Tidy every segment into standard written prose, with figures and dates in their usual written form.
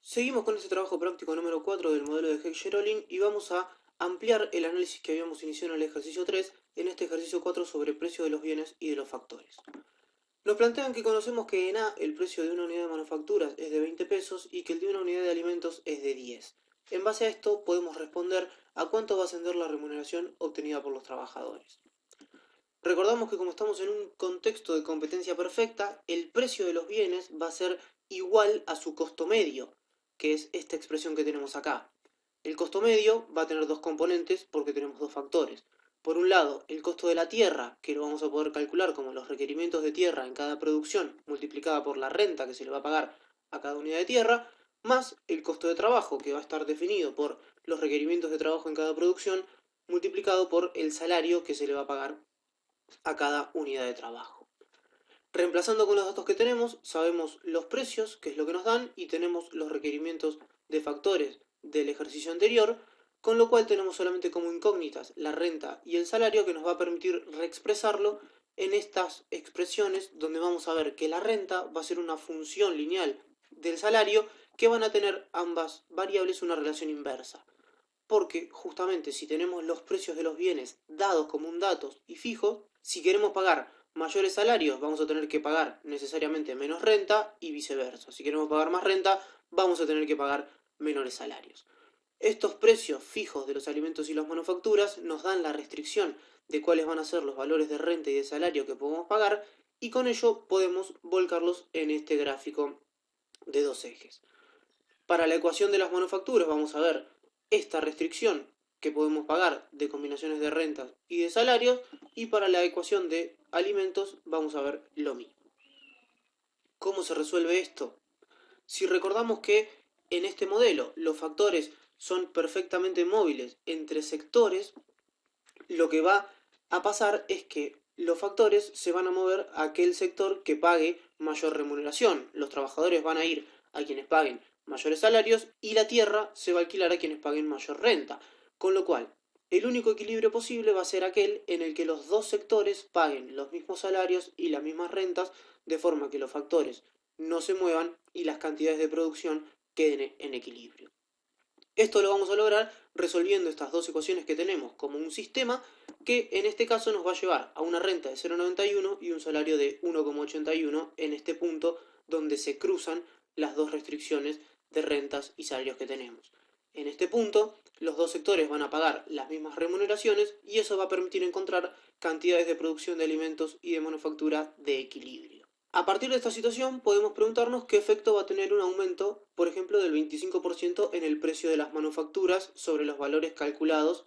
Seguimos con este trabajo práctico número 4 del modelo de Heck-Sherolin y vamos a ampliar el análisis que habíamos iniciado en el ejercicio 3 en este ejercicio 4 sobre el precio de los bienes y de los factores. Nos plantean que conocemos que en A el precio de una unidad de manufacturas es de 20 pesos y que el de una unidad de alimentos es de 10. En base a esto podemos responder a cuánto va a ascender la remuneración obtenida por los trabajadores. Recordamos que como estamos en un contexto de competencia perfecta, el precio de los bienes va a ser igual a su costo medio, que es esta expresión que tenemos acá. El costo medio va a tener dos componentes porque tenemos dos factores. Por un lado, el costo de la tierra, que lo vamos a poder calcular como los requerimientos de tierra en cada producción multiplicada por la renta que se le va a pagar a cada unidad de tierra, más el costo de trabajo, que va a estar definido por los requerimientos de trabajo en cada producción multiplicado por el salario que se le va a pagar a cada unidad de trabajo. Reemplazando con los datos que tenemos, sabemos los precios, que es lo que nos dan, y tenemos los requerimientos de factores del ejercicio anterior, con lo cual tenemos solamente como incógnitas la renta y el salario, que nos va a permitir reexpresarlo en estas expresiones donde vamos a ver que la renta va a ser una función lineal del salario que van a tener ambas variables una relación inversa. Porque justamente si tenemos los precios de los bienes dados como un dato y fijos, si queremos pagar mayores salarios vamos a tener que pagar necesariamente menos renta y viceversa. Si queremos pagar más renta vamos a tener que pagar menores salarios. Estos precios fijos de los alimentos y las manufacturas nos dan la restricción de cuáles van a ser los valores de renta y de salario que podemos pagar y con ello podemos volcarlos en este gráfico de dos ejes. Para la ecuación de las manufacturas vamos a ver esta restricción que podemos pagar de combinaciones de rentas y de salarios, y para la ecuación de alimentos vamos a ver lo mismo. ¿Cómo se resuelve esto? Si recordamos que en este modelo los factores son perfectamente móviles entre sectores, lo que va a pasar es que los factores se van a mover a aquel sector que pague mayor remuneración. Los trabajadores van a ir a quienes paguen mayores salarios y la tierra se va a alquilar a quienes paguen mayor renta. Con lo cual, el único equilibrio posible va a ser aquel en el que los dos sectores paguen los mismos salarios y las mismas rentas, de forma que los factores no se muevan y las cantidades de producción queden en equilibrio. Esto lo vamos a lograr resolviendo estas dos ecuaciones que tenemos como un sistema que en este caso nos va a llevar a una renta de 0,91 y un salario de 1,81 en este punto donde se cruzan las dos restricciones de rentas y salarios que tenemos. En este punto, los dos sectores van a pagar las mismas remuneraciones y eso va a permitir encontrar cantidades de producción de alimentos y de manufactura de equilibrio. A partir de esta situación podemos preguntarnos qué efecto va a tener un aumento, por ejemplo, del 25% en el precio de las manufacturas sobre los valores calculados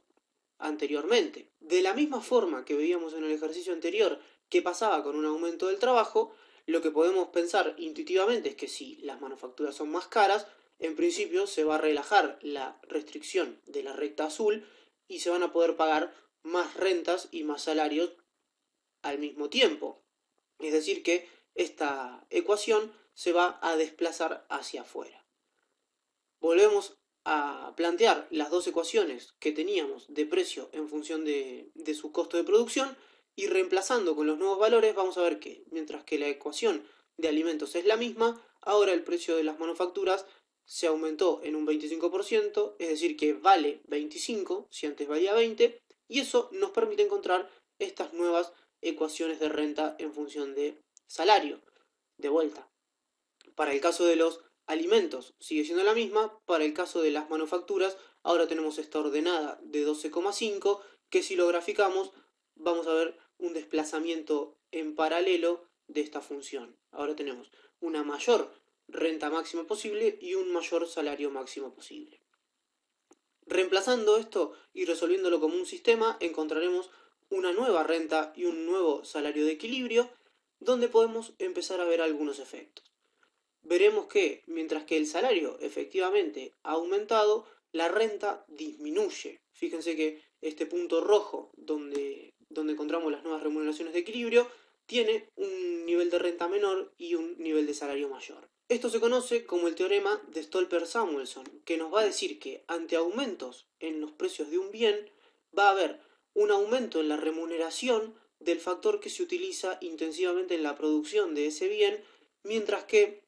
anteriormente. De la misma forma que veíamos en el ejercicio anterior que pasaba con un aumento del trabajo, lo que podemos pensar intuitivamente es que si las manufacturas son más caras, en principio se va a relajar la restricción de la recta azul y se van a poder pagar más rentas y más salarios al mismo tiempo. Es decir, que esta ecuación se va a desplazar hacia afuera. Volvemos a plantear las dos ecuaciones que teníamos de precio en función de su costo de producción y reemplazando con los nuevos valores vamos a ver que mientras que la ecuación de alimentos es la misma, ahora el precio de las manufacturas se aumentó en un 25%, es decir que vale 25 si antes valía 20, y eso nos permite encontrar estas nuevas ecuaciones de renta en función de salario. De vuelta, para el caso de los alimentos sigue siendo la misma, para el caso de las manufacturas ahora tenemos esta ordenada de 12,5 que si lo graficamos vamos a ver un desplazamiento en paralelo de esta función. Ahora tenemos una mayor renta máxima posible y un mayor salario máximo posible. Reemplazando esto y resolviéndolo como un sistema, encontraremos una nueva renta y un nuevo salario de equilibrio, donde podemos empezar a ver algunos efectos. Veremos que, mientras que el salario efectivamente ha aumentado, la renta disminuye. Fíjense que este punto rojo, donde encontramos las nuevas remuneraciones de equilibrio, tiene un nivel de renta menor y un nivel de salario mayor. Esto se conoce como el teorema de Stolper-Samuelson, que nos va a decir que ante aumentos en los precios de un bien, va a haber un aumento en la remuneración del factor que se utiliza intensivamente en la producción de ese bien, mientras que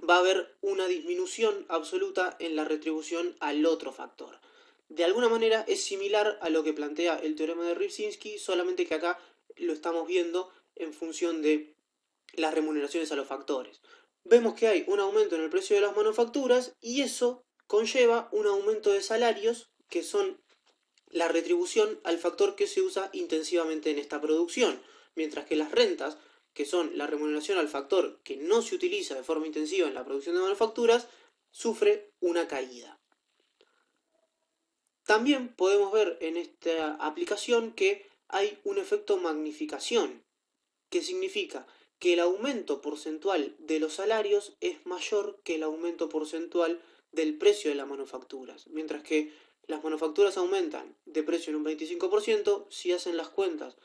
va a haber una disminución absoluta en la retribución al otro factor. De alguna manera es similar a lo que plantea el teorema de Rybczynski, solamente que acá lo estamos viendo en función de las remuneraciones a los factores. Vemos que hay un aumento en el precio de las manufacturas y eso conlleva un aumento de salarios, que son la retribución al factor que se usa intensivamente en esta producción, mientras que las rentas, que son la remuneración al factor que no se utiliza de forma intensiva en la producción de manufacturas, sufre una caída. También podemos ver en esta aplicación que hay un efecto magnificación, que significa que el aumento porcentual de los salarios es mayor que el aumento porcentual del precio de las manufacturas, mientras que las manufacturas aumentan de precio en un 25%, si hacen las cuentas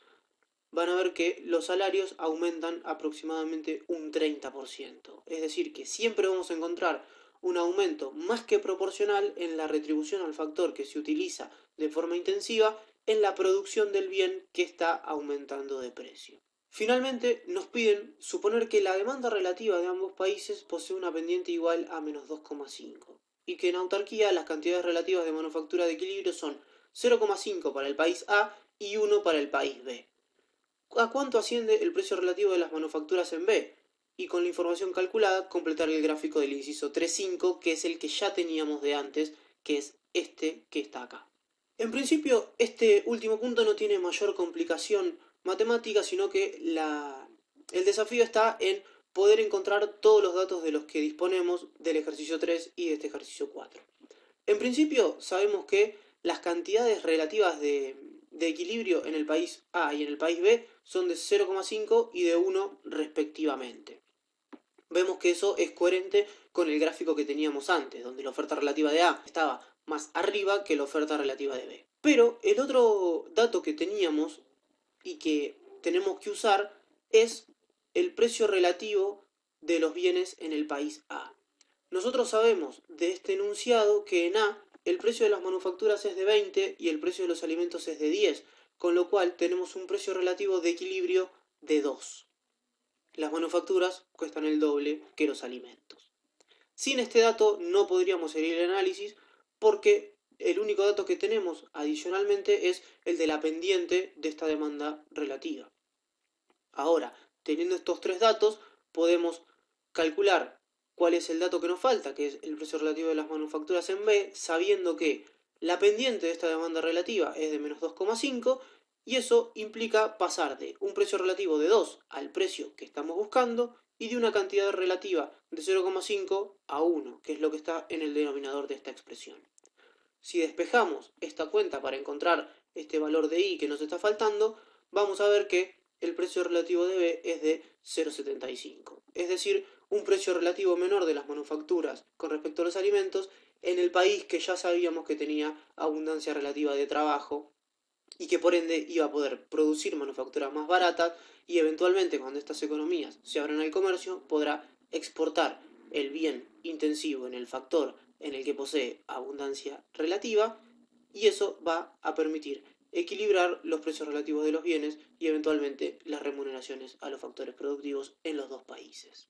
van a ver que los salarios aumentan aproximadamente un 30%. Es decir, que siempre vamos a encontrar un aumento más que proporcional en la retribución al factor que se utiliza de forma intensiva en la producción del bien que está aumentando de precio. Finalmente, nos piden suponer que la demanda relativa de ambos países posee una pendiente igual a menos 2,5 y que en autarquía las cantidades relativas de manufactura de equilibrio son 0,5 para el país A y 1 para el país B. ¿A cuánto asciende el precio relativo de las manufacturas en B? Y con la información calculada, completar el gráfico del inciso 3.5, que es el que ya teníamos de antes, que es este que está acá. En principio, este último punto no tiene mayor complicación matemática, sino que el desafío está en poder encontrar todos los datos de los que disponemos del ejercicio 3 y de este ejercicio 4. En principio, sabemos que las cantidades relativas de equilibrio en el país A y en el país B son de 0,5 y de 1 respectivamente. Vemos que eso es coherente con el gráfico que teníamos antes, donde la oferta relativa de A estaba más arriba que la oferta relativa de B. Pero el otro dato que teníamos y que tenemos que usar es el precio relativo de los bienes en el país A. Nosotros sabemos de este enunciado que en A el precio de las manufacturas es de 20 y el precio de los alimentos es de 10, con lo cual tenemos un precio relativo de equilibrio de 2. Las manufacturas cuestan el doble que los alimentos. Sin este dato no podríamos seguir el análisis porque el único dato que tenemos adicionalmente es el de la pendiente de esta demanda relativa. Ahora, teniendo estos tres datos, podemos calcular cuál es el dato que nos falta, que es el precio relativo de las manufacturas en B, sabiendo que la pendiente de esta demanda relativa es de menos 2,5 y eso implica pasar de un precio relativo de 2 al precio que estamos buscando y de una cantidad relativa de 0,5 a 1, que es lo que está en el denominador de esta expresión. Si despejamos esta cuenta para encontrar este valor de I que nos está faltando, vamos a ver que el precio relativo de B es de 0,75. Es decir, un precio relativo menor de las manufacturas con respecto a los alimentos en el país que ya sabíamos que tenía abundancia relativa de trabajo y que por ende iba a poder producir manufacturas más baratas y eventualmente cuando estas economías se abran al comercio podrá exportar el bien intensivo en el factor en el que posee abundancia relativa y eso va a permitir equilibrar los precios relativos de los bienes y eventualmente las remuneraciones a los factores productivos en los dos países.